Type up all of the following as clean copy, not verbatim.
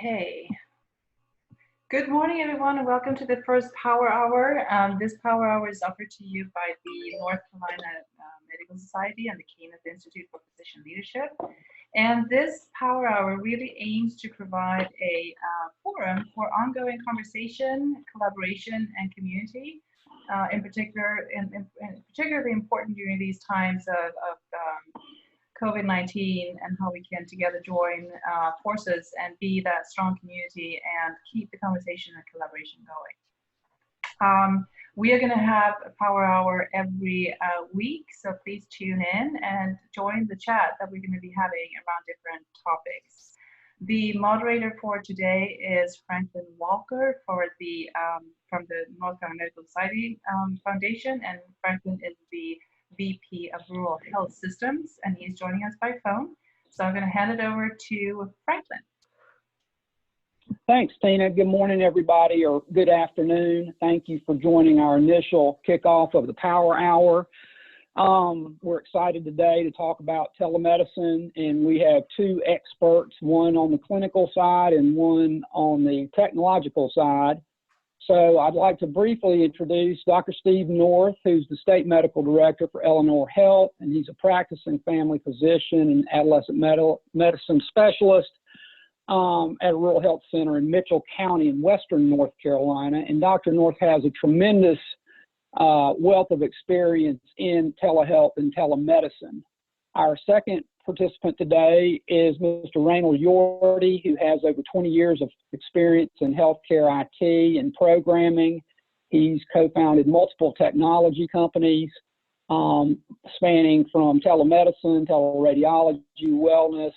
Okay. Good morning, everyone, and welcome to the first Power Hour. This Power Hour is offered to you by the North Carolina Medical Society and the Kenneth Institute for Physician Leadership. And this Power Hour really aims to provide a forum for ongoing conversation, collaboration, and community. In particular, particularly important during these times of COVID-19, and how we can together join forces and be that strong community and keep the conversation and collaboration going. We are going to have a Power Hour every week, so please tune in and join the chat that we're going to be having around different topics. The moderator for today is Franklin Walker from the North Carolina Medical Society Foundation, and Franklin is the VP of Rural Health Systems, and he's joining us by phone. So I'm going to hand it over to Franklin. Thanks, Tina. Good morning, everybody, or good afternoon. Thank you for joining our initial kickoff of the Power Hour. We're excited today to talk about telemedicine, and we have two experts, one on the clinical side and one on the technological side. So I'd like to briefly introduce Dr. Steve North, who's the State Medical Director for Eleanor Health, and he's a practicing family physician and adolescent medicine specialist at a rural health center in Mitchell County in western North Carolina. And Dr. North has a tremendous wealth of experience in telehealth and telemedicine. Our second participant today is Mr. Reynold Yordy, who has over 20 years of experience in healthcare IT and programming. He's co-founded multiple technology companies, spanning from telemedicine, teleradiology, wellness,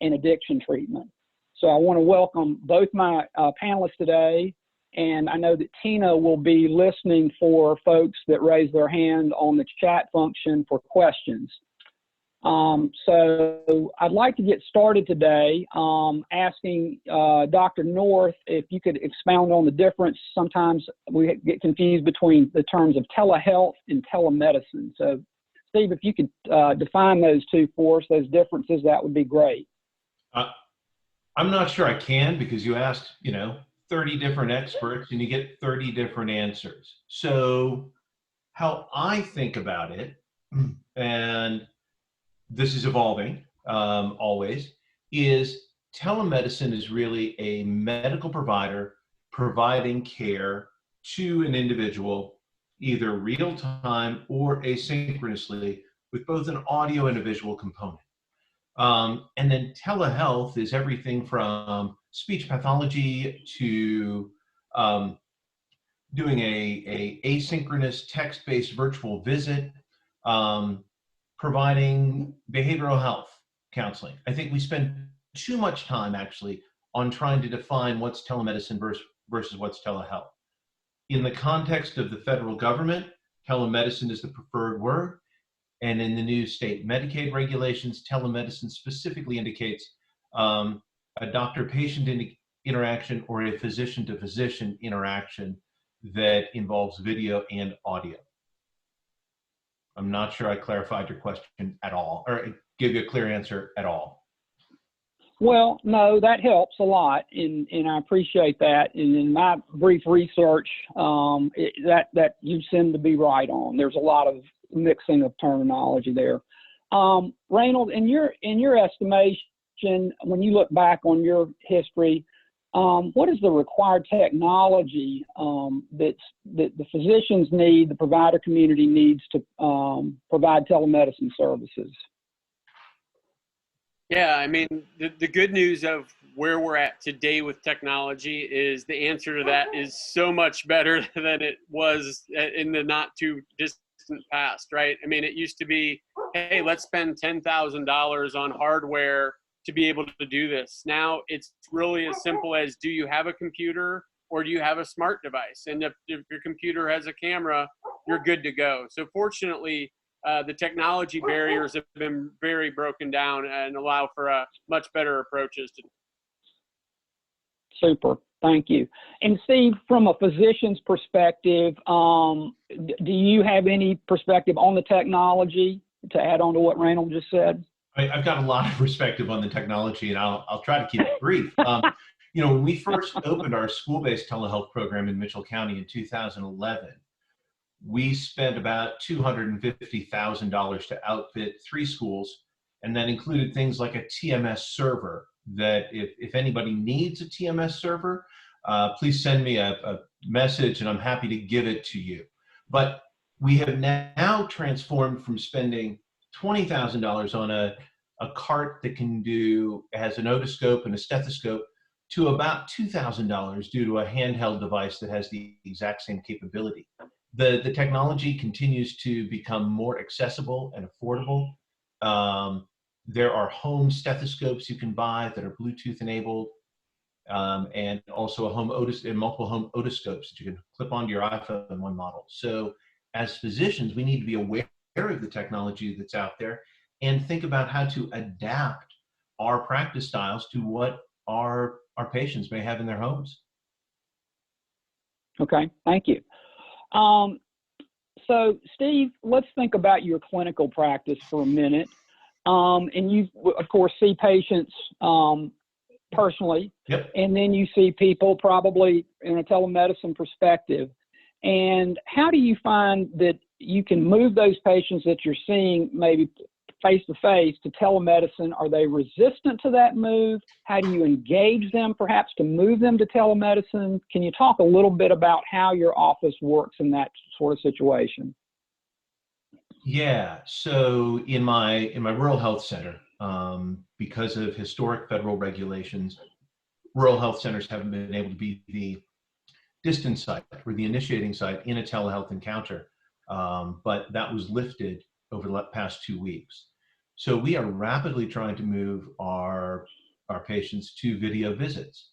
and addiction treatment. So I want to welcome both my panelists today, and I know that Tina will be listening for folks that raise their hand on the chat function for questions. So I'd like to get started today asking Dr. North if you could expound on the difference. Sometimes we get confused between the terms of telehealth and telemedicine. So Steve, if you could define those two for us, those differences, that would be great. I'm not sure I can, because you asked, 30 different experts and you get 30 different answers. So how I think about it, and this is evolving always, is telemedicine is really a medical provider providing care to an individual, either real time or asynchronously, with both an audio and a visual component. And then telehealth is everything from speech pathology to doing a asynchronous text-based virtual visit, providing behavioral health counseling. I think we spend too much time actually on trying to define what's telemedicine versus what's telehealth. In the context of the federal government, telemedicine is the preferred word. And in the new state Medicaid regulations, telemedicine specifically indicates a doctor-patient interaction or a physician-to-physician interaction that involves video and audio. I'm not sure I clarified your question at all, or give you a clear answer at all. Well, no, that helps a lot, and I appreciate that. And in my brief research, that you seem to be right on. There's a lot of mixing of terminology there. Reynold, in your estimation, when you look back on your history, what is the required technology that the physicians need, the provider community needs to provide telemedicine services? Yeah, I mean, the good news of where we're at today with technology is the answer to that is so much better than it was in the not too distant past, right? I mean, it used to be, hey, let's spend $10,000 on hardware to be able to do this. Now it's really as simple as, do you have a computer or do you have a smart device? And if your computer has a camera, you're good to go. So fortunately, the technology barriers have been very broken down and allow for much better approaches to. Super, thank you. And Steve, from a physician's perspective, do you have any perspective on the technology to add on to what Reynold just said? I've got a lot of perspective on the technology, and I'll try to keep it brief. When we first opened our school-based telehealth program in Mitchell County in 2011, we spent about $250,000 to outfit 3 schools, and that included things like a TMS server that if anybody needs a TMS server, please send me a message and I'm happy to give it to you. But we have now transformed from spending $20,000 on a cart that has an otoscope and a stethoscope to about $2,000 due to a handheld device that has the exact same capability. The technology continues to become more accessible and affordable. There are home stethoscopes you can buy that are Bluetooth enabled, and also multiple home otoscopes that you can clip onto your iPhone in one model. So as physicians, we need to be aware of the technology that's out there and think about how to adapt our practice styles to what our patients may have in their homes. Okay, thank you. So Steve, let's think about your clinical practice for a minute. And you, of course, see patients personally, yep. And then you see people probably in a telemedicine perspective. And how do you find that you can move those patients that you're seeing maybe face-to-face to telemedicine? Are they resistant to that move? How do you engage them perhaps to move them to telemedicine? Can you talk a little bit about how your office works in that sort of situation? Yeah, so in my rural health center, because of historic federal regulations, rural health centers haven't been able to be the distance site or the initiating site in a telehealth encounter, but that was lifted over the past 2 weeks. So we are rapidly trying to move our patients to video visits.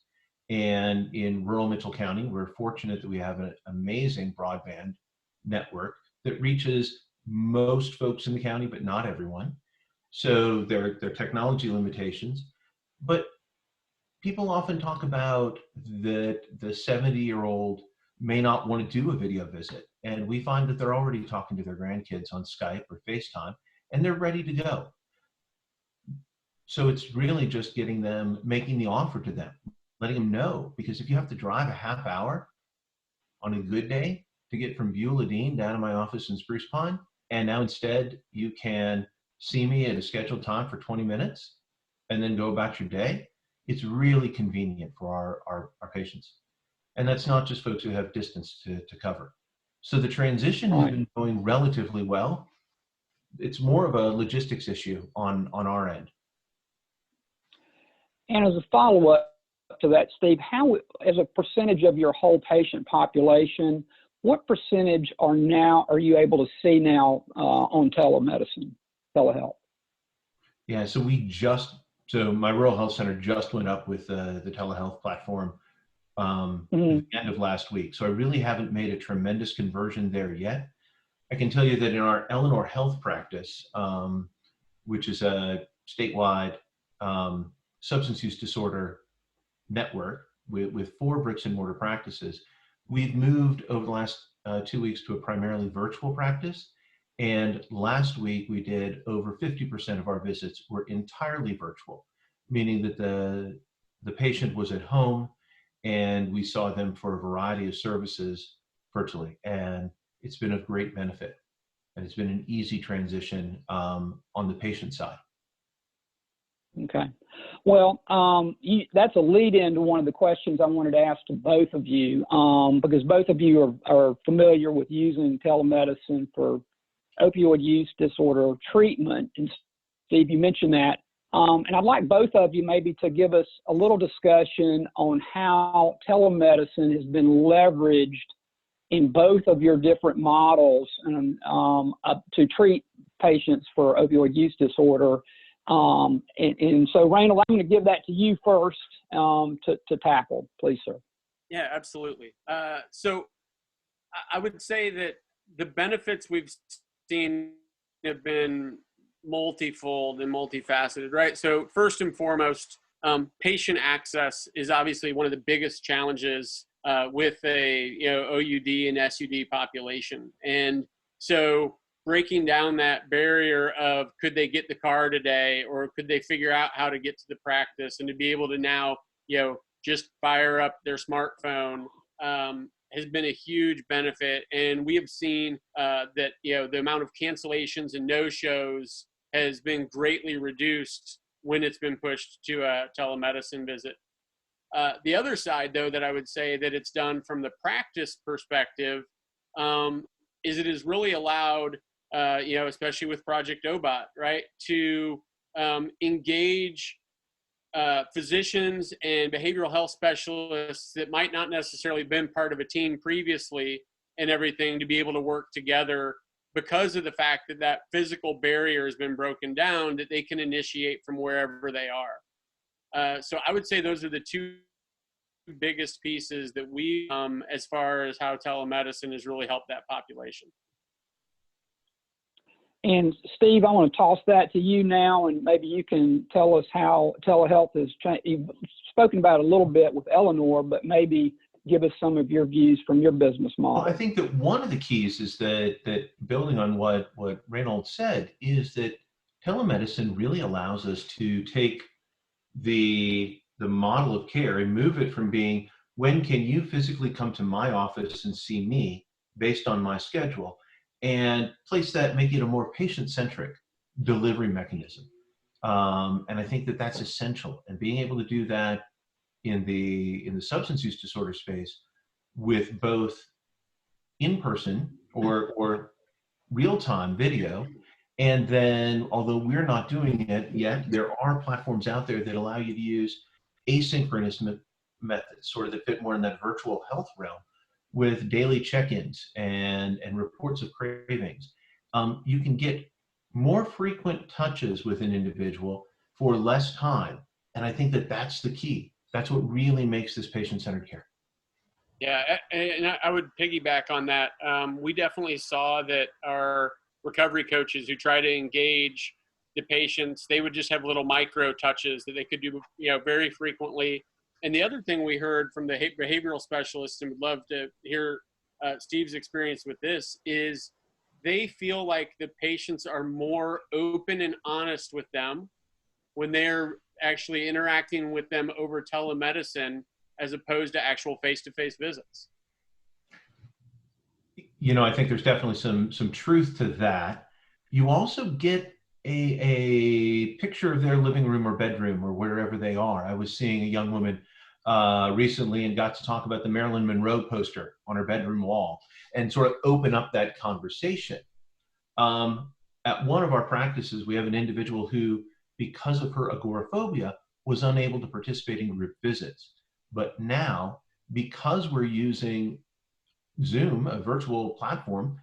And in rural Mitchell County, we're fortunate that we have an amazing broadband network that reaches most folks in the county, but not everyone. So there are technology limitations. But people often talk about that the 70-year-old may not want to do a video visit. And we find that they're already talking to their grandkids on Skype or FaceTime, and they're ready to go. So it's really just making the offer to them, letting them know, because if you have to drive a half hour on a good day to get from Beulah Dean down to my office in Spruce Pine, and now instead you can see me at a scheduled time for 20 minutes and then go about your day, it's really convenient for our patients. And that's not just folks who have distance to cover. So the transition has been going relatively well. It's more of a logistics issue on our end. And as a follow-up to that, Steve, how, as a percentage of your whole patient population, what percentage are you able to see now on telemedicine, telehealth? Yeah, so my rural health center just went up with the telehealth platform at the end of last week. So I really haven't made a tremendous conversion there yet. I can tell you that in our Eleanor Health practice, which is a statewide substance use disorder network with 4 bricks and mortar practices, we've moved over the last 2 weeks to a primarily virtual practice. And last week we did over 50% of our visits were entirely virtual, meaning that the patient was at home and we saw them for a variety of services virtually. And it's been of great benefit. And it's been an easy transition on the patient side. Okay. Well, that's a lead in to one of the questions I wanted to ask to both of you, because both of you are familiar with using telemedicine for opioid use disorder treatment. And Steve, you mentioned that. And I'd like both of you maybe to give us a little discussion on how telemedicine has been leveraged in both of your different models to treat patients for opioid use disorder. And so, Reynold, I'm going to give that to you first to tackle, please, sir. Yeah, absolutely. So I would say that the benefits we've seen have been multifold and multifaceted, right? So first and foremost, patient access is obviously one of the biggest challenges with a OUD and SUD population. And so breaking down that barrier of could they get the car today or could they figure out how to get to the practice, and to be able to now just fire up their smartphone has been a huge benefit. And we have seen that, you know, the amount of cancellations and no-shows has been greatly reduced when it's been pushed to a telemedicine visit. The other side, though, that I would say that it's done from the practice perspective is it has really allowed, you know, especially with Project OBOT, right, to engage physicians and behavioral health specialists that might not necessarily been part of a team previously and everything to be able to work together because of the fact that that physical barrier has been broken down, that they can initiate from wherever they are. So I would say those are the two biggest pieces that we, as far as how telemedicine has really helped that population. And Steve, I want to toss that to you now, and maybe you can tell us how telehealth has changed. You've spoken about it a little bit with Eleanor, but maybe give us some of your views from your business model. Well, I think that one of the keys is that building on what Reynold said, is that telemedicine really allows us to take the model of care and move it from being, when can you physically come to my office and see me based on my schedule, and place that, make it a more patient-centric delivery mechanism. And I think that that's essential. And being able to do that in the substance use disorder space with both in-person or real-time video, and then, although we're not doing it yet, there are platforms out there that allow you to use asynchronous methods, sort of that fit more in that virtual health realm, with daily check-ins and reports of cravings. You can get more frequent touches with an individual for less time. And I think that that's the key. That's what really makes this patient-centered care. Yeah, and I would piggyback on that. We definitely saw that our recovery coaches who try to engage the patients, they would just have little micro touches that they could do, you know, very frequently. And the other thing we heard from the behavioral specialists, and would love to hear Steve's experience with this, is they feel like the patients are more open and honest with them when they're actually interacting with them over telemedicine, as opposed to actual face-to-face visits. You know, I think there's definitely some truth to that. You also get a picture of their living room or bedroom or wherever they are. I was seeing a young woman recently and got to talk about the Marilyn Monroe poster on her bedroom wall and sort of open up that conversation. At one of our practices, we have an individual who, because of her agoraphobia, was unable to participate in group visits. But now, because we're using Zoom, a virtual platform,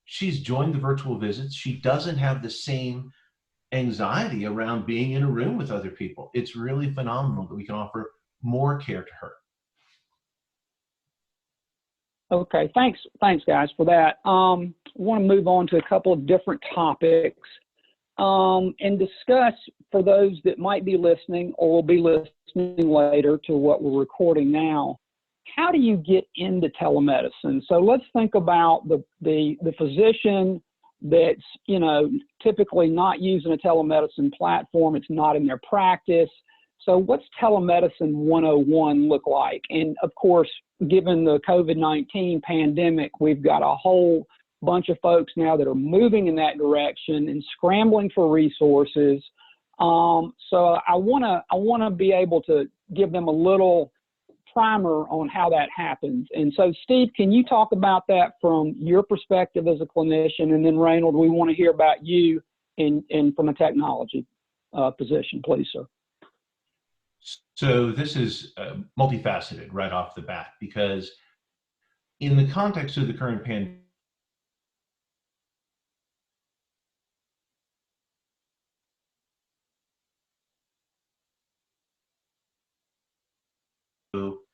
she's joined the virtual visits. She doesn't have the same anxiety around being in a room with other people. It's really phenomenal that we can offer more care to her. Okay, thanks guys for that. I want to move on to a couple of different topics and discuss, for those that might be listening or will be listening later to what we're recording now, how do you get into telemedicine? So let's think about the physician that's, you know, typically not using a telemedicine platform. It's not in their practice. So what's telemedicine 101 look like? And of course, given the COVID-19 pandemic, we've got a whole bunch of folks now that are moving in that direction and scrambling for resources. So I want to be able to give them a little primer on how that happens. And so, Steve, can you talk about that from your perspective as a clinician? And then, Reynold, we want to hear about you in from a technology position, please, sir. So this is multifaceted right off the bat, because in the context of the current pandemic,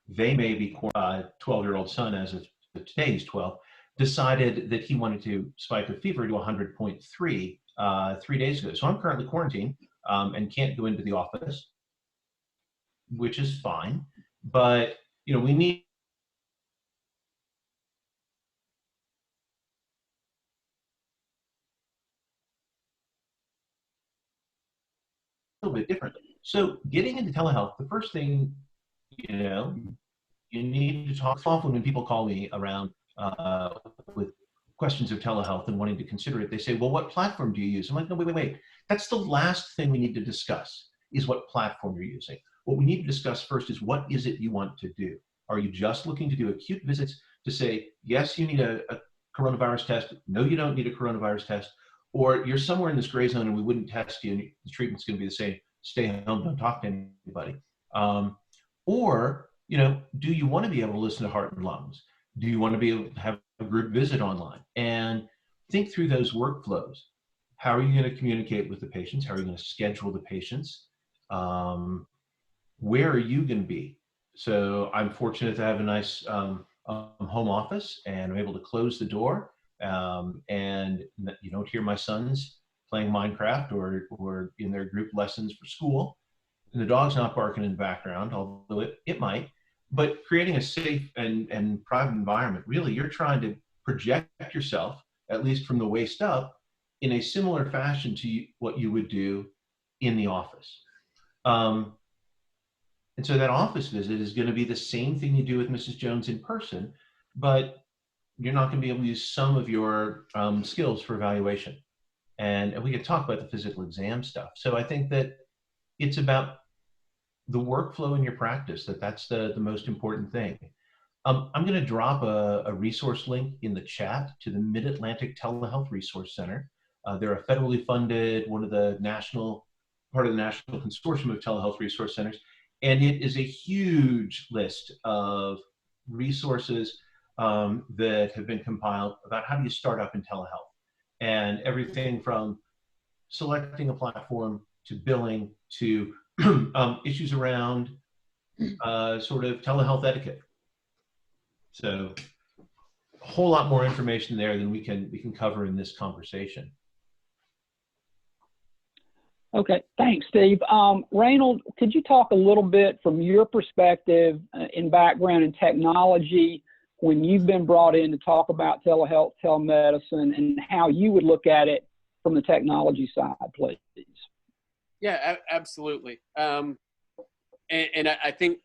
they may be 12-year-old son, as of today he's 12, decided that he wanted to spike a fever to 100.3 3 days ago. So I'm currently quarantined and can't go into the office, which is fine. But, you know, we need a little bit different. So getting into telehealth, the first thing You know, you need to talk. Often when people call me around with questions of telehealth and wanting to consider it, they say, well, what platform do you use? I'm like, no, wait. That's the last thing we need to discuss, is what platform you're using. What we need to discuss first is, what is it you want to do? Are you just looking to do acute visits to say, yes, you need a coronavirus test, no, you don't need a coronavirus test, or you're somewhere in this gray zone and we wouldn't test you and the treatment's going to be the same, stay home, don't talk to anybody. Or, you know, do you want to be able to listen to heart and lungs? Do you want to be able to have a group visit online? And think through those workflows. How are you going to communicate with the patients? How are you going to schedule the patients? Where are you going to be? So I'm fortunate to have a nice home office, and I'm able to close the door, and you don't hear my sons playing Minecraft or in their group lessons for school. And the dog's not barking in the background, although it might. But creating a safe and private environment, really, you're trying to project yourself, at least from the waist up, in a similar fashion to what you would do in the office. And so that office visit is going to be the same thing you do with Mrs. Jones in person, but you're not going to be able to use some of your skills for evaluation. And we could talk about the physical exam stuff. So I think that it's about the workflow in your practice, that's the most important thing. I'm going to drop a resource link in the chat to the Mid-Atlantic Telehealth Resource Center. They're a federally funded, part of the national consortium of telehealth resource centers. And it is a huge list of resources that have been compiled about how do you start up in telehealth, and everything from selecting a platform to billing to issues around sort of telehealth etiquette. So a whole lot more information there than we can cover in this conversation. Okay, thanks, Steve. Reynold, could you talk a little bit from your perspective in background in technology, when you've been brought in to talk about telehealth, telemedicine, and how you would look at it from the technology side, please? Yeah, absolutely. And I think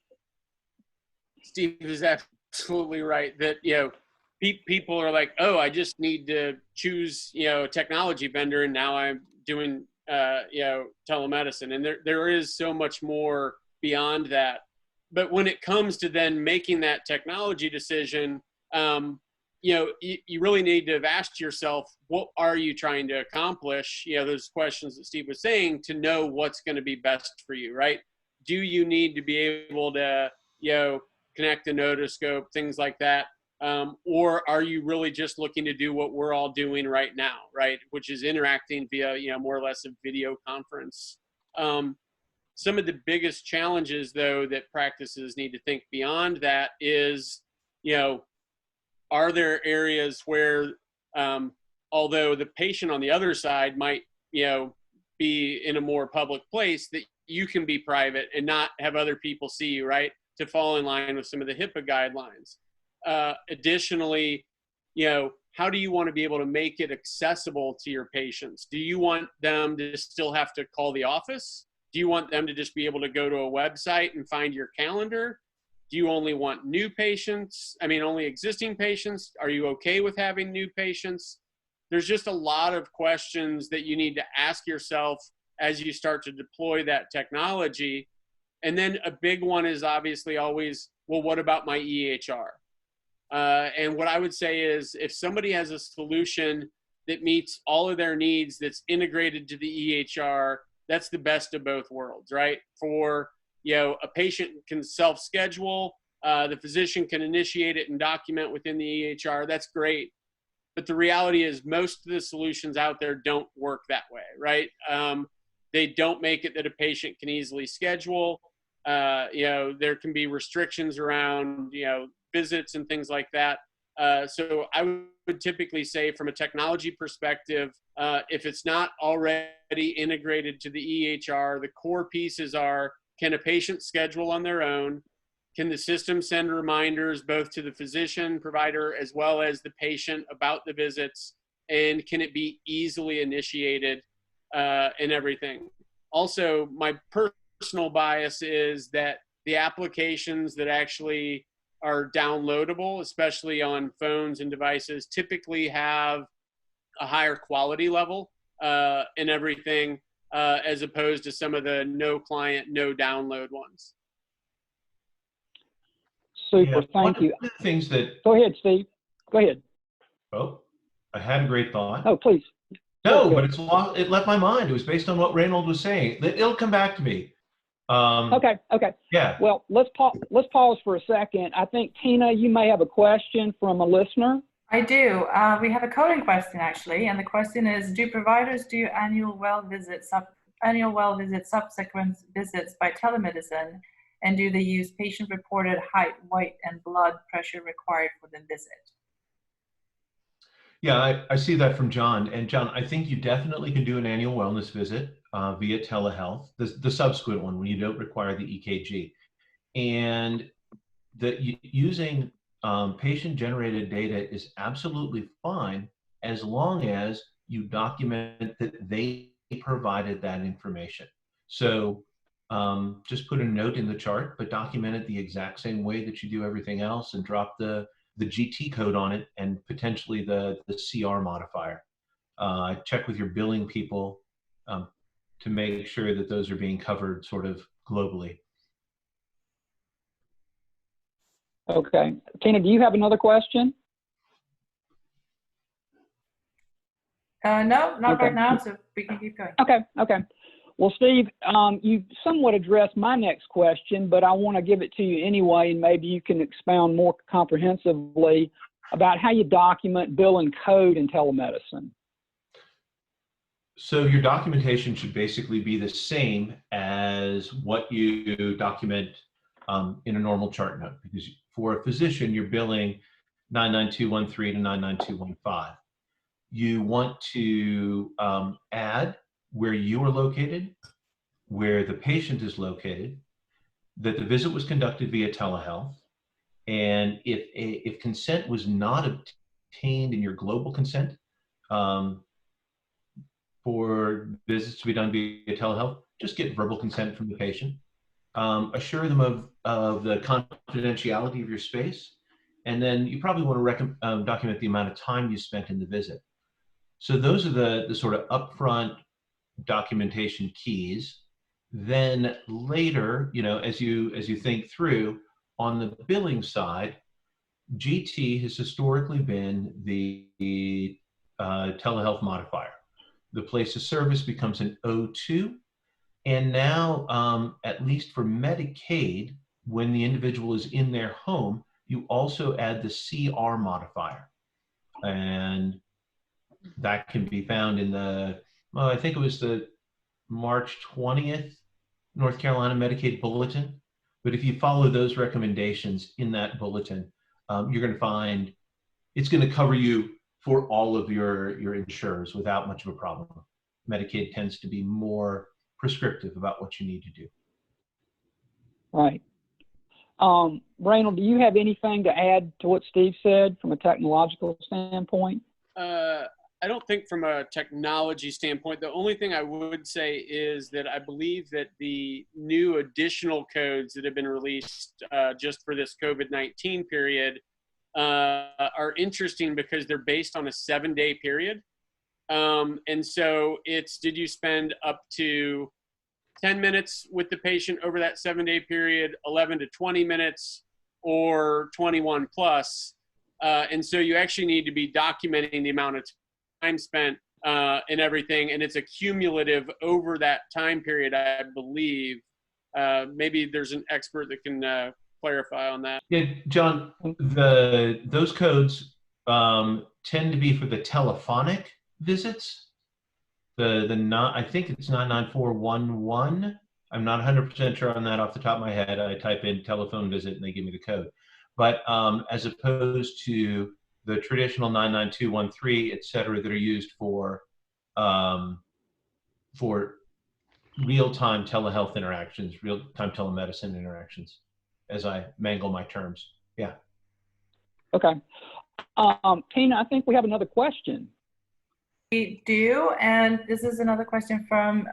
Steve is absolutely right that, you know, people are like, oh, I just need to choose, you know, a technology vendor, and now I'm doing, you know, telemedicine. And there is so much more beyond that. But when it comes to then making that technology decision, you know, you really need to have asked yourself, what are you trying to accomplish? You know, those questions that Steve was saying, to know what's going to be best for you, right? Do you need to be able to, you know, connect a otoscope, things like that? Or are you really just looking to do what we're all doing right now, right? Which is interacting via, you know, more or less a video conference. Some of the biggest challenges, though, that practices need to think beyond that is, you know, are there areas where, although the patient on the other side might, you know, be in a more public place, that you can be private and not have other people see you, right? To fall in line with some of the HIPAA guidelines. Additionally, you know, how do you want to be able to make it accessible to your patients? Do you want them to still have to call the office? Do you want them to just be able to go to a website and find your calendar? Do you only want new patients? I mean, only existing patients? Are you okay with having new patients? There's just a lot of questions that you need to ask yourself as you start to deploy that technology. And then a big one is obviously always, well, what about my EHR? And what I would say is, if somebody has a solution that meets all of their needs, that's integrated to the EHR, that's the best of both worlds, right? For, you know, a patient can self-schedule, the physician can initiate it and document within the EHR, that's great. But the reality is most of the solutions out there don't work that way, right? They don't make it that a patient can easily schedule. You know, there can be restrictions around, you know, visits and things like that. So I would typically say, from a technology perspective, if it's not already integrated to the EHR, the core pieces are, can a patient schedule on their own? Can the system send reminders both to the physician, provider, as well as the patient about the visits? And can it be easily initiated and everything? Also, my personal bias is that the applications that actually are downloadable, especially on phones and devices, typically have a higher quality level and everything, as opposed to some of the no client, no download ones. Super, Yeah, thank you. One of the things that, Go ahead, Steve. Go ahead. oh, I had a great thought. Oh, please. No, Go but ahead. it left my mind. It was based on what Reynold was saying. It'll come back to me. Okay. Yeah. Well, let's pause for a second. I think, Tina, you may have a question from a listener. I do. We have a coding question actually, and the question is: do providers do annual well visits, subsequent visits by telemedicine, and do they use patient-reported height, weight, and blood pressure required for the visit? Yeah, I see that from John. And John, I think you definitely can do an annual wellness visit via telehealth, the subsequent one when you don't require the EKG. And using patient-generated data is absolutely fine as long as you document that they provided that information. So just put a note in the chart, but document it the exact same way that you do everything else, and drop the GT code on it and potentially the CR modifier. Check with your billing people to make sure that those are being covered sort of globally. Okay. Tina, do you have another question? No, not Okay. right now, so we can keep going. Okay. Well, Steve, you somewhat addressed my next question, but I want to give it to you anyway, and maybe you can expound more comprehensively about how you document, bill, and code in telemedicine. So your documentation should basically be the same as what you document in a normal chart note, because for a physician, you're billing 99213 to 99215. You want to add where you are located, where the patient is located, that the visit was conducted via telehealth, and if consent was not obtained in your global consent for visits to be done via telehealth, just get verbal consent from the patient. Assure them of the confidentiality of your space, and then you probably want to document the amount of time you spent in the visit. So those are the sort of upfront documentation keys. Then later, as you think through on the billing side, GT has historically been the telehealth modifier. The place of service becomes an O2, and now at least for Medicaid, when the individual is in their home, you also add the CR modifier, and that can be found in I think it was the March 20th North Carolina Medicaid Bulletin. But if you follow those recommendations in that bulletin, you're going to find it's going to cover you for all of your insurers without much of a problem. Medicaid tends to be more prescriptive about what you need to do. Right. Reynold, do you have anything to add to what Steve said from a technological standpoint? I don't think from a technology standpoint. The only thing I would say is that I believe that the new additional codes that have been released just for this COVID-19 period are interesting because they're based on a 7-day period. And so it's, did you spend up to 10 minutes with the patient over that 7-day period, 11 to 20 minutes, or 21 plus? And so you actually need to be documenting the amount of time spent and everything, and it's a cumulative over that time period, I believe. Maybe there's an expert that can clarify on that. Yeah, John, those codes tend to be for the telephonic visits. I think it's 99411. I'm not 100% sure on that off the top of my head. I type in telephone visit and they give me the code. But as opposed to the traditional 99213, et cetera, that are used for real-time telehealth interactions, real-time telemedicine interactions, as I mangle my terms. Yeah. Okay. Tina, I think we have another question. We do, and this is another question from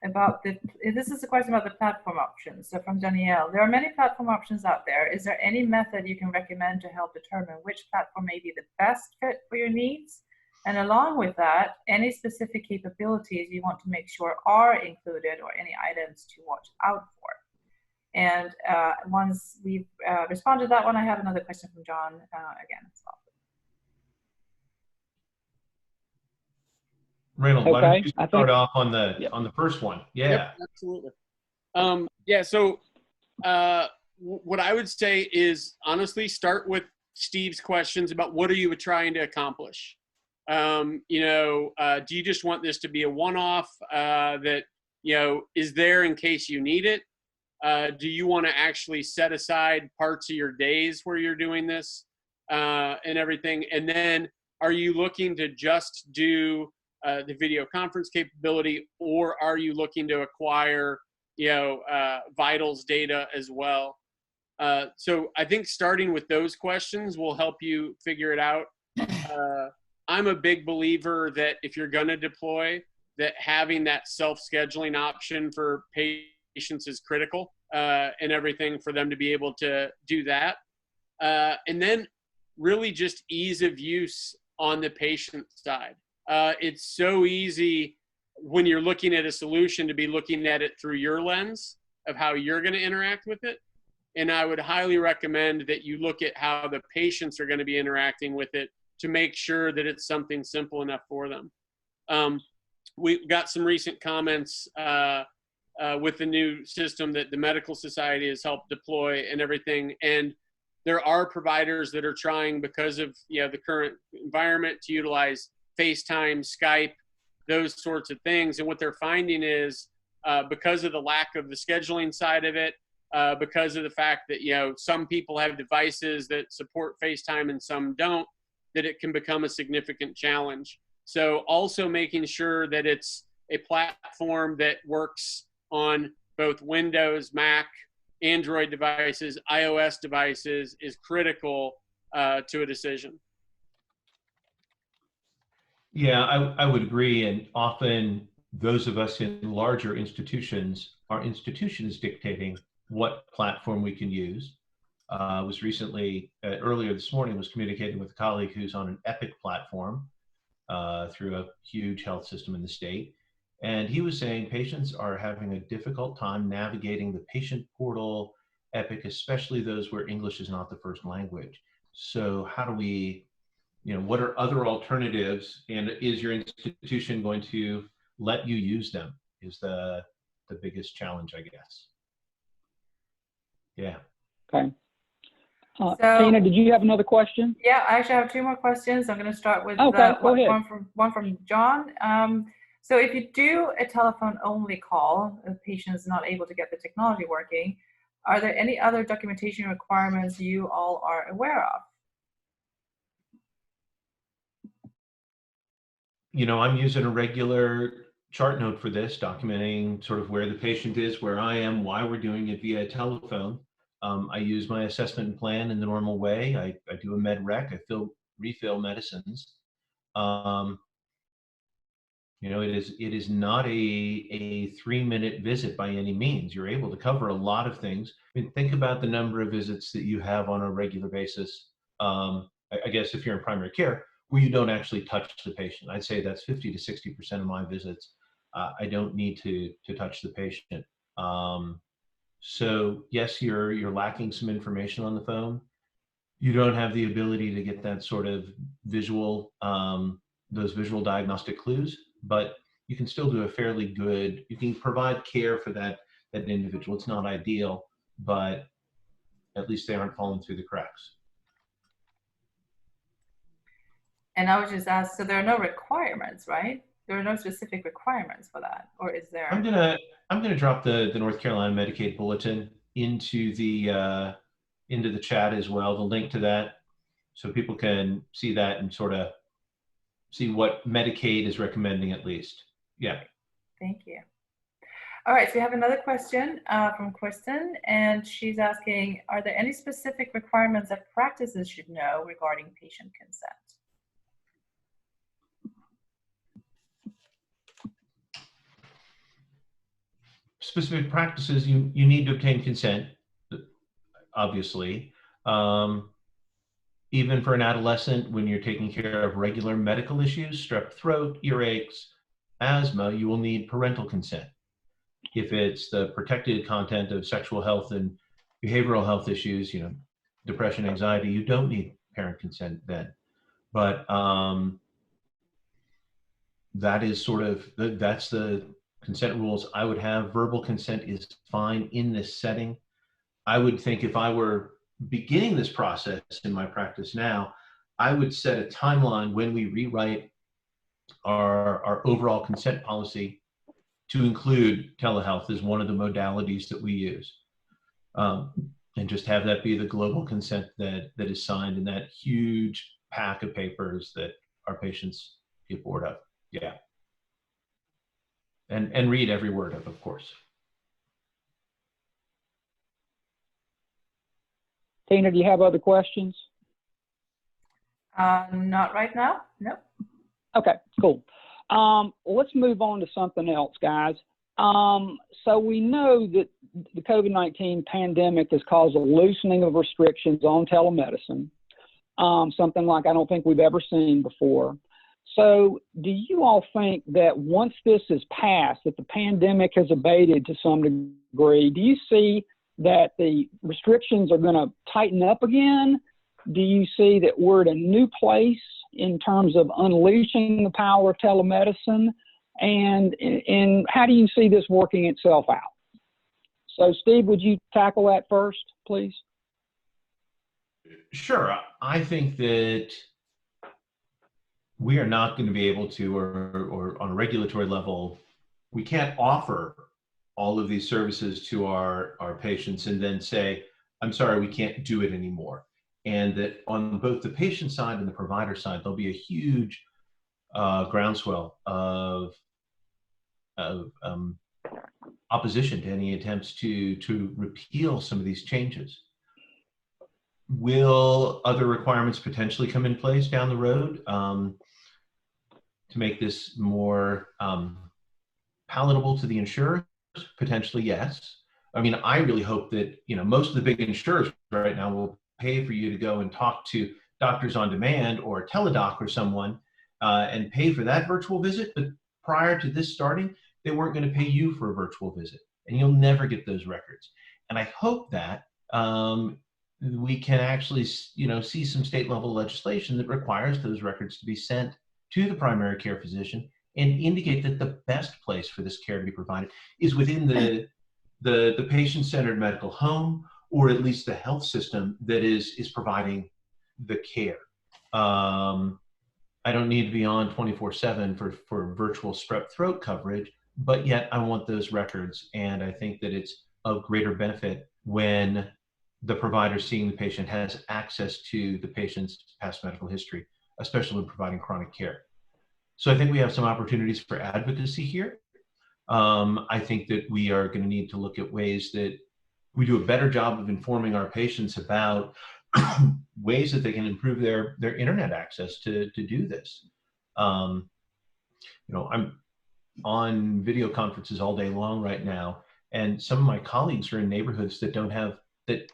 about this is a question about the platform options. So from Danielle, there are many platform options out there. Is there any method you can recommend to help determine which platform may be the best fit for your needs? And along with that, any specific capabilities you want to make sure are included or any items to watch out for? And once we've responded to that one, I have another question from John again as well. Reynold, why don't you start off on the Yep. on the first one? Yeah. Yep, absolutely. Yeah. So what I would say is honestly start with Steve's questions about what are you trying to accomplish. Do you just want this to be a one-off that is there in case you need it? Do you want to actually set aside parts of your days where you're doing this and everything? And then are you looking to just do the video conference capability, or are you looking to acquire, vitals data as well? So I think starting with those questions will help you figure it out. I'm a big believer that if you're going to deploy, that having that self-scheduling option for patients is critical and everything for them to be able to do that. And then really just ease of use on the patient side. It's so easy when you're looking at a solution to be looking at it through your lens of how you're going to interact with it. And I would highly recommend that you look at how the patients are going to be interacting with it to make sure that it's something simple enough for them. We got some recent comments with the new system that the Medical Society has helped deploy and everything. And there are providers that are trying, because of the current environment, to utilize FaceTime, Skype, those sorts of things. And what they're finding is because of the lack of the scheduling side of it, because of the fact that some people have devices that support FaceTime and some don't, that it can become a significant challenge. So also making sure that it's a platform that works on both Windows, Mac, Android devices, iOS devices is critical to a decision. Yeah, I would agree. And often those of us in larger institutions, our institution is dictating what platform we can use. Was recently, earlier this morning, was communicating with a colleague who's on an Epic platform through a huge health system in the state. And he was saying patients are having a difficult time navigating the patient portal, Epic, especially those where English is not the first language. So how do we, what are other alternatives, and is your institution going to let you use them is the biggest challenge, I guess. Yeah. Okay. Tina, did you have another question? Yeah, I actually have two more questions. I'm going to start with one from John. So if you do a telephone only call, the patient is not able to get the technology working, are there any other documentation requirements you all are aware of? I'm using a regular chart note for this, documenting sort of where the patient is, where I am, why we're doing it via telephone. I use my assessment plan in the normal way. I do a med rec, I refill medicines. It is not a 3-minute visit by any means. You're able to cover a lot of things. I mean, think about the number of visits that you have on a regular basis. I guess if you're in primary care, where you don't actually touch the patient. I'd say that's 50 to 60% of my visits. I don't need to touch the patient. So yes, you're lacking some information on the phone. You don't have the ability to get that sort of visual, those visual diagnostic clues, but you can still do a fairly good, you can provide care for that individual. It's not ideal, but at least they aren't falling through the cracks. And I was just asked, so there are no requirements, right? There are no specific requirements for that, or is there? I'm gonna drop the North Carolina Medicaid bulletin into the chat as well, the link to that, so people can see that and sort of see what Medicaid is recommending at least. Yeah. Thank you. All right, so we have another question from Kristen, and she's asking, are there any specific requirements that practices should know regarding patient consent? specific practices, you need to obtain consent, obviously. Even for an adolescent, when you're taking care of regular medical issues, strep throat, earaches, asthma, you will need parental consent. If it's the protected content of sexual health and behavioral health issues, depression, anxiety, you don't need parent consent then. But that is that's the consent rules I would have. Verbal consent is fine in this setting. I would think if I were beginning this process in my practice now, I would set a timeline when we rewrite our overall consent policy to include telehealth as one of the modalities that we use. And just have that be the global consent that is signed in that huge pack of papers that our patients get bored of. Yeah. And read every word of course. Tina, do you have other questions? Not right now. Nope. Okay, cool. Let's move on to something else, guys. So we know that the COVID-19 pandemic has caused a loosening of restrictions on telemedicine, something like I don't think we've ever seen before. So do you all think that once this is passed, that the pandemic has abated to some degree, do you see that the restrictions are going to tighten up again? Do you see that we're at a new place in terms of unleashing the power of telemedicine? And how do you see this working itself out? So Steve, would you tackle that first, please? Sure. I think that we are not going to be able to, or on a regulatory level, we can't offer all of these services to our patients and then say, I'm sorry, we can't do it anymore. And that on both the patient side and the provider side, there'll be a huge groundswell of opposition to any attempts to repeal some of these changes. Will other requirements potentially come in place down the road to make this more palatable to the insurers? Potentially, yes. I mean, I really hope that, most of the big insurers right now will pay for you to go and talk to doctors on demand or Teledoc or someone and pay for that virtual visit. But prior to this starting, they weren't going to pay you for a virtual visit, and you'll never get those records. And I hope that we can actually, see some state level legislation that requires those records to be sent to the primary care physician and indicate that the best place for this care to be provided is within the patient-centered medical home, or at least the health system that is providing the care. I don't need to be on 24/7 for virtual strep throat coverage, but yet I want those records. And I think that it's of greater benefit when the provider seeing the patient has access to the patient's past medical history, especially when providing chronic care. So I think we have some opportunities for advocacy here. I think that we are going to need to look at ways that we do a better job of informing our patients about ways that they can improve their internet access to do this. I'm on video conferences all day long right now, and some of my colleagues are in neighborhoods that don't have that.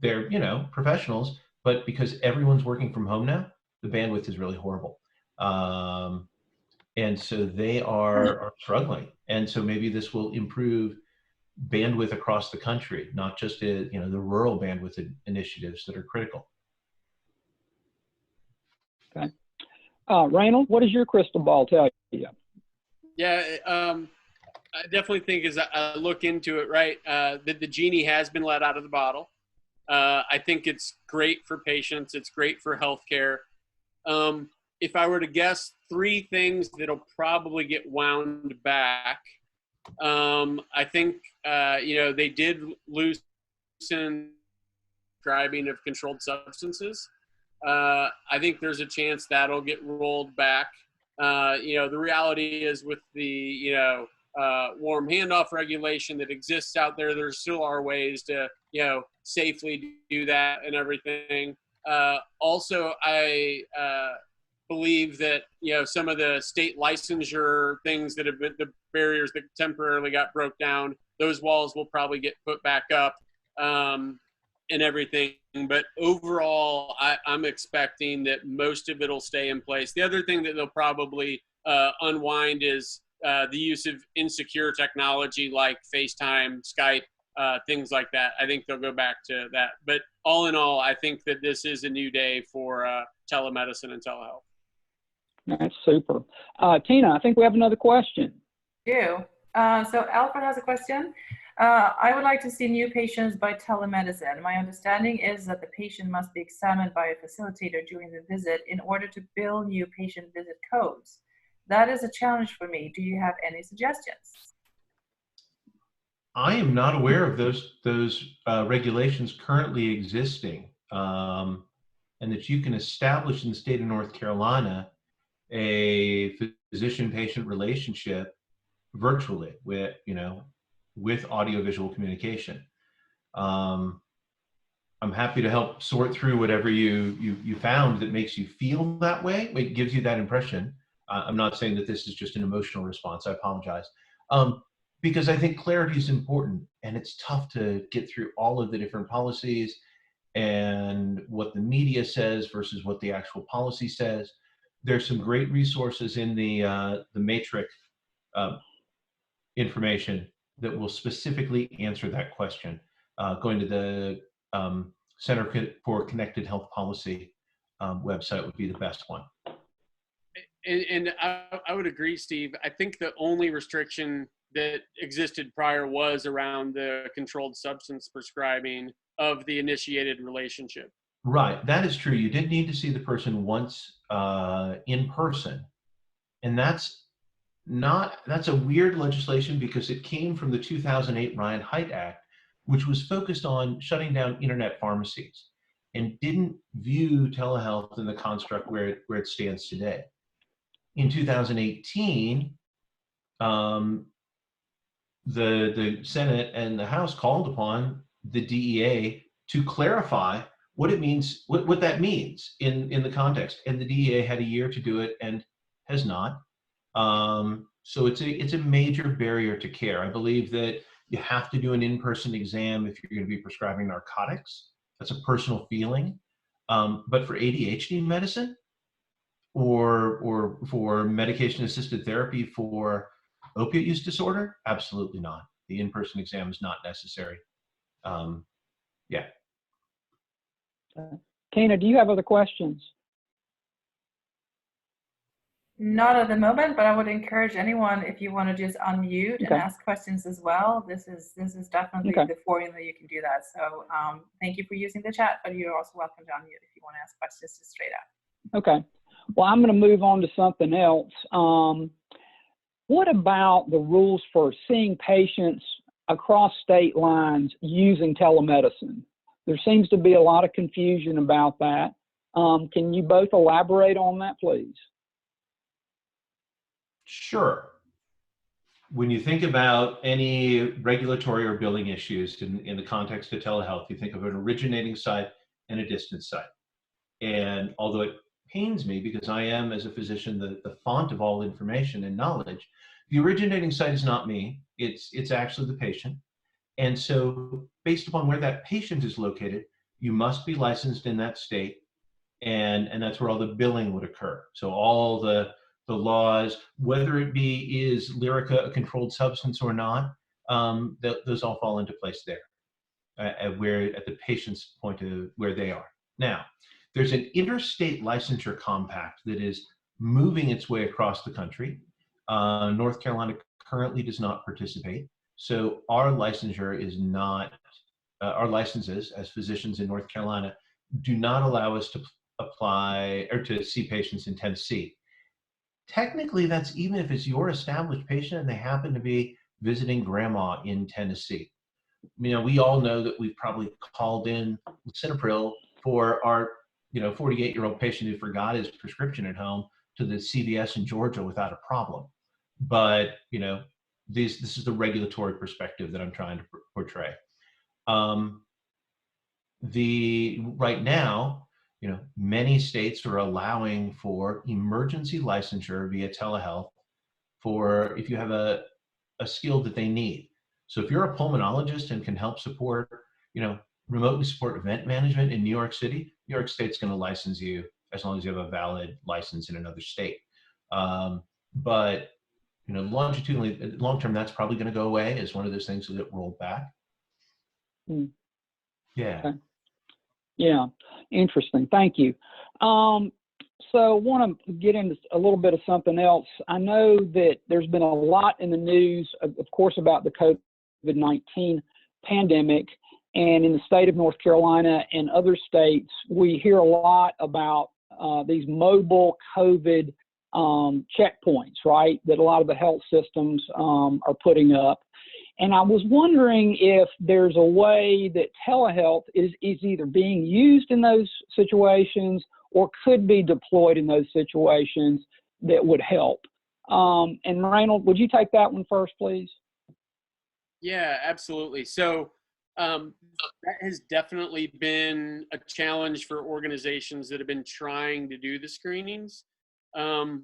They're professionals, but because everyone's working from home now, the bandwidth is really horrible. And so they are struggling. And so maybe this will improve bandwidth across the country, not just the rural bandwidth initiatives that are critical. Okay. Reynold, what does your crystal ball tell you? Yeah, I definitely think as I look into it, right, that the genie has been let out of the bottle. I think it's great for patients. It's great for healthcare. If I were to guess 3 things that'll probably get wound back, I think, they did loosen prescribing of controlled substances. I think there's a chance that'll get rolled back. The reality is with the, warm handoff regulation that exists out there still are ways to, safely do that and everything. Also, I believe that, some of the state licensure things that have barriers that temporarily got broke down. Those walls will probably get put back up and everything. But overall, I'm expecting that most of it will stay in place. The other thing that they'll probably unwind is the use of insecure technology like FaceTime, Skype, things like that. I think they'll go back to that. But all in all, I think that this is a new day for telemedicine and telehealth. That's super. Tina, I think we have another question. So Alfred has a question. I would like to see new patients by telemedicine. My understanding is that the patient must be examined by a facilitator during the visit in order to bill new patient visit codes. That is a challenge for me. Do you have any suggestions? I am not aware of those regulations currently existing, and that you can establish in the state of North Carolina a physician-patient relationship virtually with audiovisual communication. I'm happy to help sort through whatever you found that makes you feel that way. It gives you that impression. I'm not saying that this is just an emotional response. I apologize. Because I think clarity is important, and it's tough to get through all of the different policies and what the media says versus what the actual policy says. There's some great resources in the Matrix information that will specifically answer that question. Going to the Center for Connected Health Policy website would be the best one. And I would agree, Steve. I think the only restriction that existed prior was around the controlled substance prescribing of the initiated relationship. Right, that is true. You did need to see the person once in person, and that's a weird legislation because it came from the 2008 Ryan-Haidt Act, which was focused on shutting down internet pharmacies and didn't view telehealth in the construct where it stands today. In 2018, the Senate and the House called upon the DEA to clarify what it means, what that means in the context. And the DEA had a year to do it and has not. So it's a major barrier to care. I believe that you have to do an in-person exam if you're going to be prescribing narcotics. That's a personal feeling. But for ADHD medicine or for medication-assisted therapy for opiate use disorder, absolutely not. The in-person exam is not necessary. Yeah. Tina, do you have other questions? Not at the moment, but I would encourage anyone, if you want to just unmute and ask questions as well. This is definitely the forum that you can do that. So thank you for using the chat, but you're also welcome to unmute if you want to ask questions just straight up. Okay. Well, I'm going to move on to something else. What about the rules for seeing patients across state lines using telemedicine? There seems to be a lot of confusion about that. Can you both elaborate on that, please? Sure. When you think about any regulatory or billing issues in the context of telehealth, you think of an originating site and a distance site. And although it pains me because I am, as a physician, the font of all information and knowledge, the originating site is not me. It's actually the patient. And so based upon where that patient is located, you must be licensed in that state. And that's where all the billing would occur. So all the laws, whether it is Lyrica a controlled substance or not, those all fall into place there, at the patient's point of where they are. Now, there's an interstate licensure compact that is moving its way across the country. North Carolina currently does not participate. So our licensure is not, our licenses as physicians in North Carolina do not allow us to apply or to see patients in Tennessee. Technically, that's even if it's your established patient and they happen to be visiting grandma in Tennessee. We all know that we've probably called in Cinepril for our 48-year-old patient who forgot his prescription at home to the CVS in Georgia without a problem. But this is the regulatory perspective that I'm trying to portray. Right now, many states are allowing for emergency licensure via telehealth for if you have a a skill that they need. So if you're a pulmonologist and can help support, remotely support event management in New York City, New York State's going to license you as long as you have a valid license in another state. But longitudinally, long term, that's probably going to go away as one of those things that get rolled back. Yeah. Okay. Yeah, interesting. Thank you. So I want to get into a little bit of something else. I know that there's been a lot in the news, of course, about the COVID-19 pandemic. And in the state of North Carolina and other states, we hear a lot about these mobile COVID checkpoints, right, that a lot of the health systems are putting up. And I was wondering if there's a way that telehealth is either being used in those situations or could be deployed in those situations that would help. And Reynold, would you take that one first, please? Yeah, absolutely. So that has definitely been a challenge for organizations that have been trying to do the screenings. There's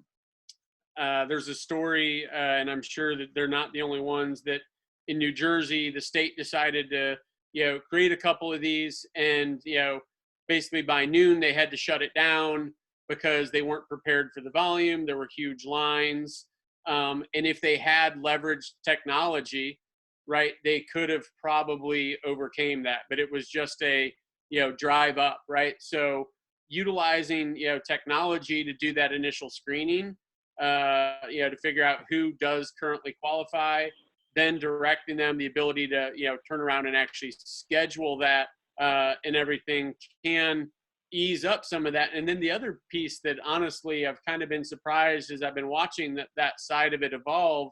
a story, and I'm sure that they're not the only ones, that in New Jersey, the state decided to, create a couple of these, and, basically by noon they had to shut it down because they weren't prepared for the volume. There were huge lines. And if they had leveraged technology, right, they could have probably overcame that, but it was just a, drive up, right? So utilizing, technology to do that initial screening, to figure out who does currently qualify, then directing them the ability to, turn around and actually schedule that and everything can ease up some of that. And then the other piece that honestly I've kind of been surprised as I've been watching that side of it evolve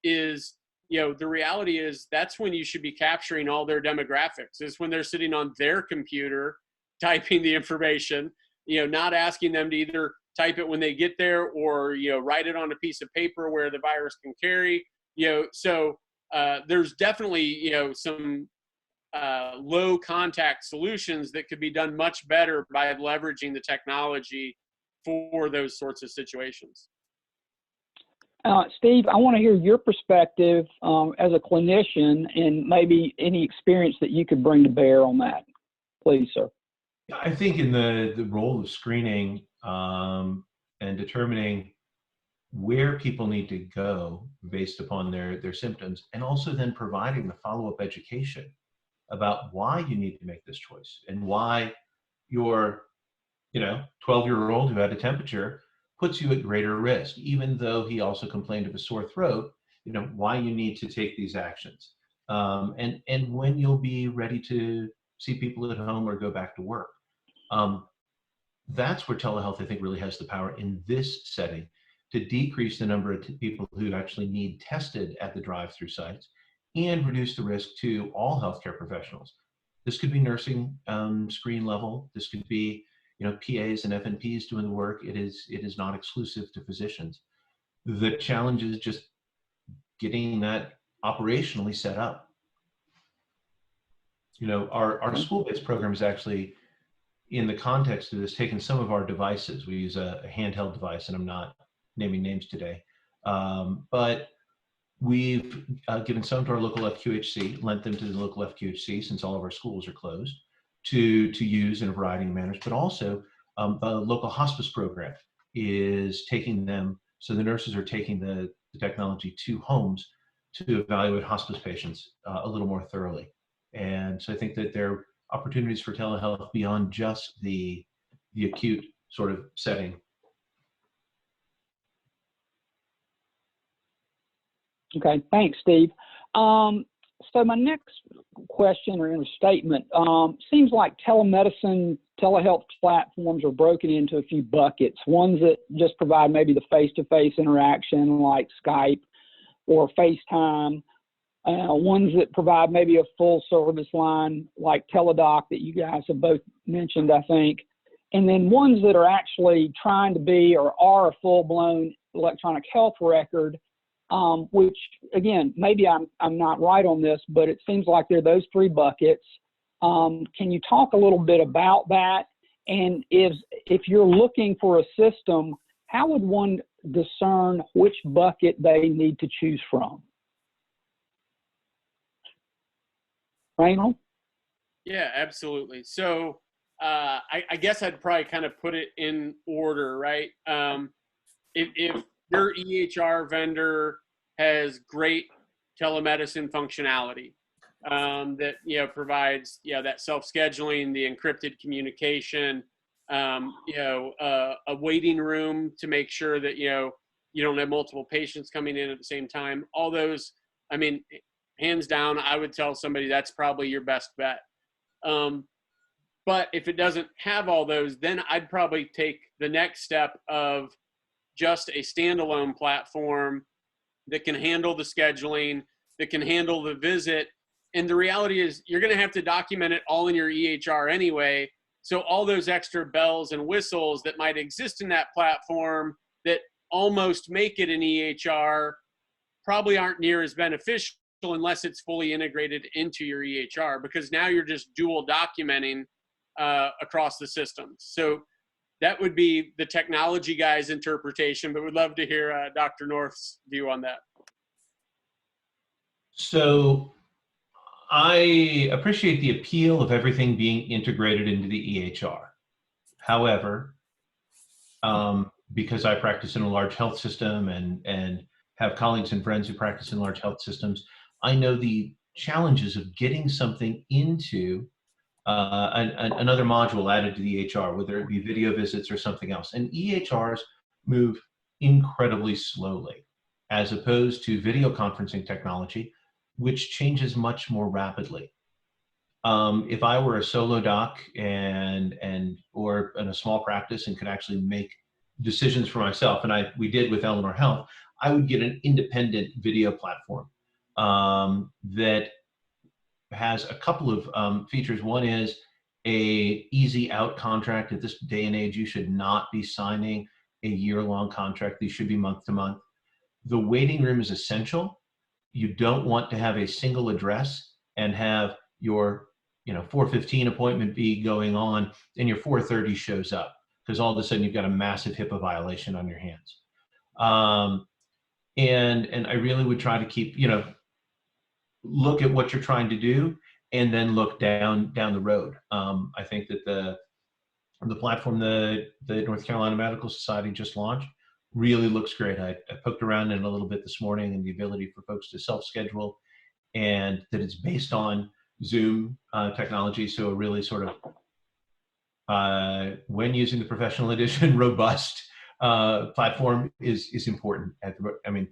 is, the reality is that's when you should be capturing all their demographics, is when they're sitting on their computer typing the information, not asking them to either type it when they get there or, write it on a piece of paper where the virus can carry, so there's definitely, some low contact solutions that could be done much better by leveraging the technology for those sorts of situations. Steve, I want to hear your perspective as a clinician and maybe any experience that you could bring to bear on that. Please, sir. I think in the role of screening and determining where people need to go based upon their symptoms, and also then providing the follow-up education about why you need to make this choice and why your 12-year-old who had a temperature puts you at greater risk, even though he also complained of a sore throat, why you need to take these actions, and when you'll be ready to see people at home or go back to work. That's where telehealth, I think, really has the power in this setting to decrease the number of people who actually need tested at the drive-through sites and reduce the risk to all healthcare professionals. This could be nursing screen level. This could be PAs and FNPs doing the work. It is not exclusive to physicians. The challenge is just getting that operationally set up. Our school-based program is actually, in the context of this, taken some of our devices. We use a handheld device, and I'm not naming names today, but we've given some to our local FQHC, lent them to the local FQHC since all of our schools are closed, to use in a variety of manners, but also the local hospice program is taking them, so the nurses are taking the technology to homes to evaluate hospice patients a little more thoroughly. And so I think that there are opportunities for telehealth beyond just the acute sort of setting. Okay, thanks, Steve. So my next question or statement, seems like telemedicine, telehealth platforms are broken into a few buckets. Ones that just provide maybe the face-to-face interaction like Skype or FaceTime. Ones that provide maybe a full service line like Teledoc that you guys have both mentioned, I think. And then ones that are actually trying to be or are a full-blown electronic health record, which, again, maybe I'm not right on this, but it seems like there are those three buckets. Can you talk a little bit about that? And if you're looking for a system, how would one discern which bucket they need to choose from? Reynold? Yeah, absolutely. So I guess I'd probably kind of put it in order, right? If your EHR vendor has great telemedicine functionality that provides that self-scheduling, the encrypted communication, a waiting room to make sure that you don't have multiple patients coming in at the same time. All those, I mean, hands down, I would tell somebody that's probably your best bet. But if it doesn't have all those, then I'd probably take the next step of just a standalone platform that can handle the scheduling, that can handle the visit. And the reality is you're going to have to document it all in your EHR anyway. So all those extra bells and whistles that might exist in that platform that almost make it an EHR probably aren't near as beneficial unless it's fully integrated into your EHR, because now you're just dual documenting across the systems. So that would be the technology guy's interpretation, but we'd love to hear Dr. North's view on that. So I appreciate the appeal of everything being integrated into the EHR. However, because I practice in a large health system and have colleagues and friends who practice in large health systems, I know the challenges of getting something into another module added to the EHR, whether it be video visits or something else. And EHRs move incredibly slowly, as opposed to video conferencing technology, which changes much more rapidly. If I were a solo doc or in a small practice and could actually make decisions for myself, and we did with Eleanor Health, I would get an independent video platform that has a couple of features. One is a easy out contract. At this day and age, you should not be signing a year-long contract. These should be month to month. The waiting room is essential. You don't want to have a single address and have your 4:15 appointment be going on and your 4:30 shows up, because all of a sudden you've got a massive HIPAA violation on your hands. And I really would try to keep, look at what you're trying to do and then look down the road. I think that the platform that the North Carolina Medical Society just launched really looks great. I poked around in it a little bit this morning, and the ability for folks to self-schedule, and that it's based on Zoom technology. So a really sort of, when using the professional edition, robust platform is important.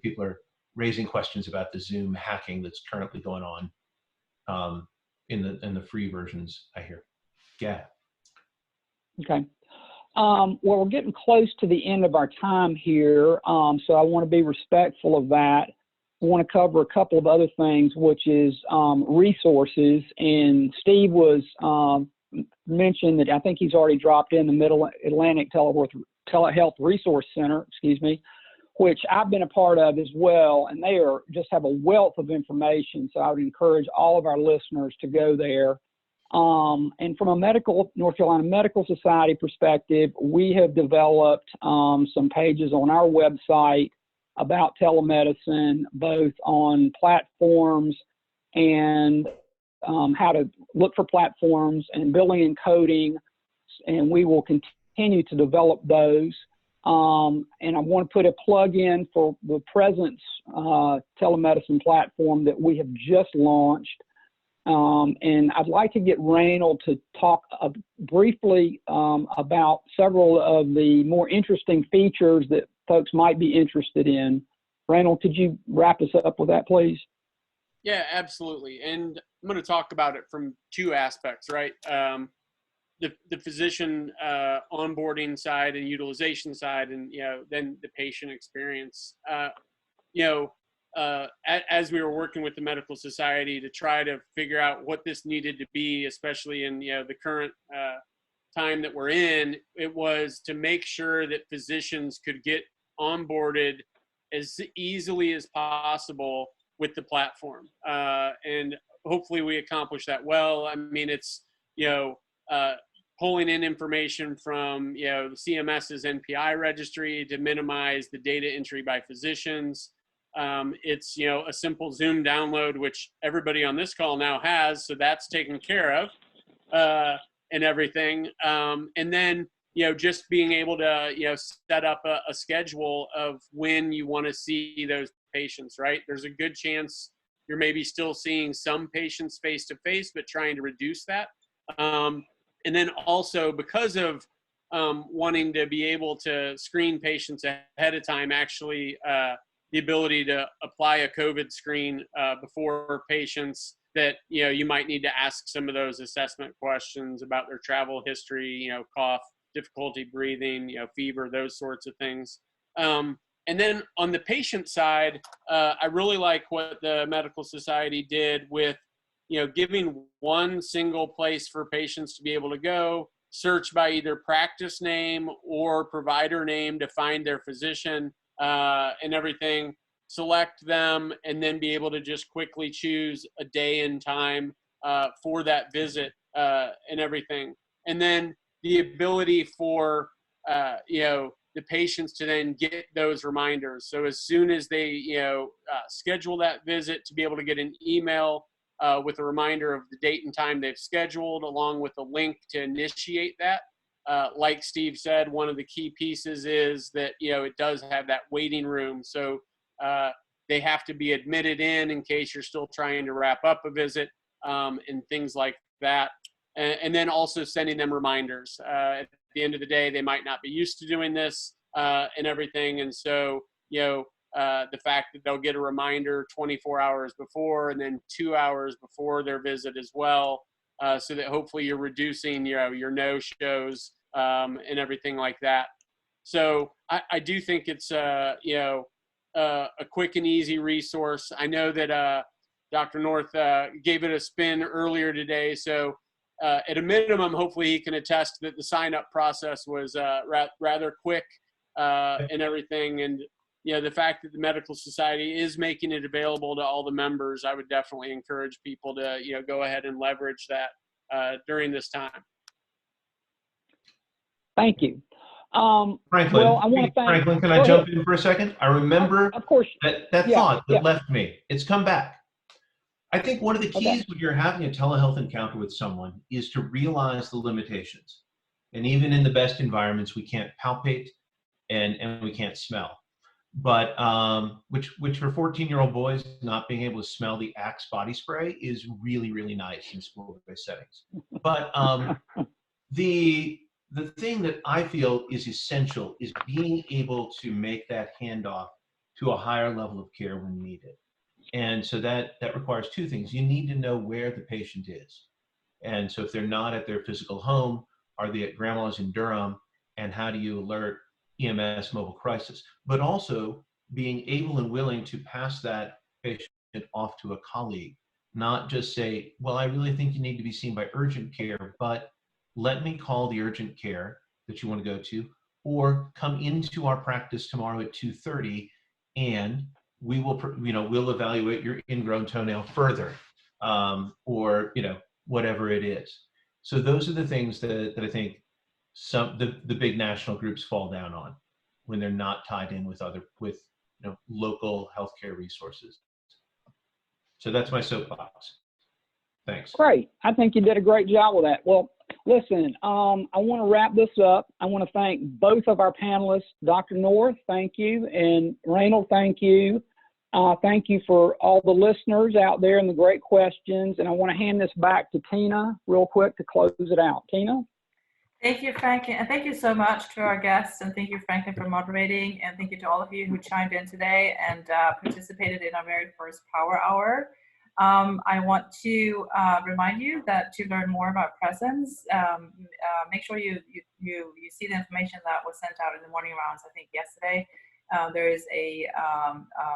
People are raising questions about the Zoom hacking that's currently going on in the free versions, I hear. Yeah. Okay. Well, we're getting close to the end of our time here, so I want to be respectful of that. I want to cover a couple of other things, which is resources. And Steve was mentioned that I think he's already dropped in the Mid-Atlantic Telehealth Resource Center, which I've been a part of as well, and they just have a wealth of information. So I would encourage all of our listeners to go there. And from a North Carolina Medical Society perspective, we have developed some pages on our website about telemedicine, both on platforms and how to look for platforms and billing and coding, and we will continue to develop those. And I want to put a plug in for the Presence telemedicine platform that we have just launched. And I'd like to get Reynold to talk briefly about several of the more interesting features that folks might be interested in. Reynold, could you wrap us up with that, please? Yeah, absolutely. And I'm going to talk about it from two aspects, right? The physician onboarding side and utilization side, and then the patient experience. As we were working with the medical society to try to figure out what this needed to be, especially in the current time that we're in, it was to make sure that physicians could get onboarded as easily as possible with the platform, and hopefully we accomplished that well. I mean, it's pulling in information from the CMS's NPI registry to minimize the data entry by physicians. It's, you know, a simple Zoom download, which everybody on this call now has, so that's taken care of, and everything. And then, you know, just being able to, you know, set up a schedule of when you want to see those patients, right? There's a good chance you're maybe still seeing some patients face to face, but trying to reduce that. And then also, because of wanting to be able to screen patients ahead of time, actually the ability to apply a COVID screen before patients that, you know, you might need to ask some of those assessment questions about their travel history, you know, cough, difficulty breathing, you know, fever, those sorts of things. And then on the patient side, I really like what the Medical Society did with, you know, giving one single place for patients to be able to go, search by either practice name or provider name to find their physician and everything, select them, and then be able to just quickly choose a day and time for that visit and everything. And then the ability for, you know, the patients to then get those reminders. So as soon as they, you know, schedule that visit, to be able to get an email with a reminder of the date and time they've scheduled, along with a link to initiate that. Like Steve said, one of the key pieces is that, you know, it does have that waiting room. So they have to be admitted in case you're still trying to wrap up a visit and things like that. And then also sending them reminders. At the end of the day, they might not be used to doing this and everything. And so, you know, the fact that they'll get a reminder 24 hours before and then 2 hours before their visit as well, so that hopefully you're reducing, you know, your no-shows and everything like that. So I do think it's, you know, a quick and easy resource. I know that Dr. North gave it a spin earlier today, so at a minimum, hopefully he can attest that the sign-up process was rather quick and everything. And, you know, the fact that the Medical Society is making it available to all the members, I would definitely encourage people to, you know, go ahead and leverage that during this time. Thank you. Franklin, well, I want to thank. Franklin, can I jump in for a second? I remember of course. that Yeah, thought that yeah. left me. It's come back. I think one of the keys when you're having a telehealth encounter with someone is to realize the limitations. And even in the best environments, we can't palpate and we can't smell. But which for 14-year-old boys, not being able to smell the Axe body spray is really, really nice in school-based settings. But the thing that I feel is essential is being able to make that handoff to a higher level of care when needed. And so that requires two things. You need to know where the patient is. And so if they're not at their physical home, are they at grandma's in Durham? And how do you alert EMS mobile crisis? But also being able and willing to pass that patient off to a colleague, not just say, well, I really think you need to be seen by urgent care, but let me call the urgent care that you want to go to, or come into our practice tomorrow at 2:30 and we will, you know, we'll evaluate your ingrown toenail further, or, you know, whatever it is. So those are the things that I think the big national groups fall down on when they're not tied in with you know, local healthcare resources. So that's my soapbox. Thanks. Great. I think you did a great job with that. Well, listen, I want to wrap this up. I want to thank both of our panelists, Dr. North, thank you, and Reynold, thank you. Thank you for all the listeners out there and the great questions. And I want to hand this back to Tina real quick to close it out. Tina? Thank you, Franklin, and thank you so much to our guests, and thank you, Franklin, for moderating, and thank you to all of you who chimed in today and participated in our very first Power Hour. I want to remind you that to learn more about Presence, make sure you see the information that was sent out in the morning rounds, I think yesterday. There is a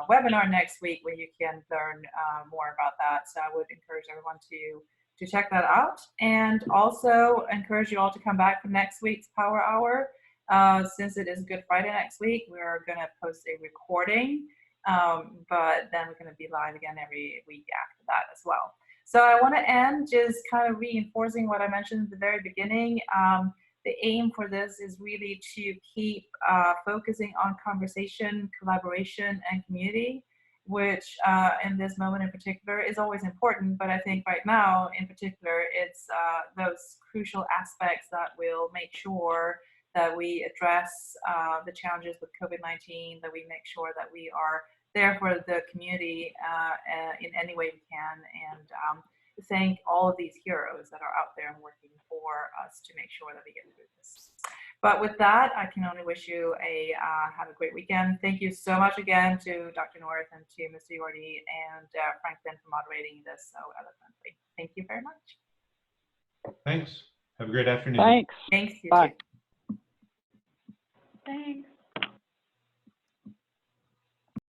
webinar next week where you can learn more about that. So I would encourage everyone to check that out, and also encourage you all to come back for next week's Power Hour. Since it is Good Friday next week, we're going to post a recording, but then we're going to be live again every week after that as well. So I want to end just kind of reinforcing what I mentioned at the very beginning. The aim for this is really to keep focusing on conversation, collaboration, and community. which in this moment in particular is always important. But I think right now in particular, it's those crucial aspects that will make sure that we address the challenges with COVID-19, that we make sure that we are there for the community in any way we can, and thank all of these heroes that are out there and working for us to make sure that we get through this. But with that, I can only wish you have a great weekend. Thank you so much again to Dr. North and to Mr. Yordy and Franklin for moderating this so eloquently. Thank you very much. Thanks. Have a great afternoon. Thanks. Thanks, you Bye. too. Thanks.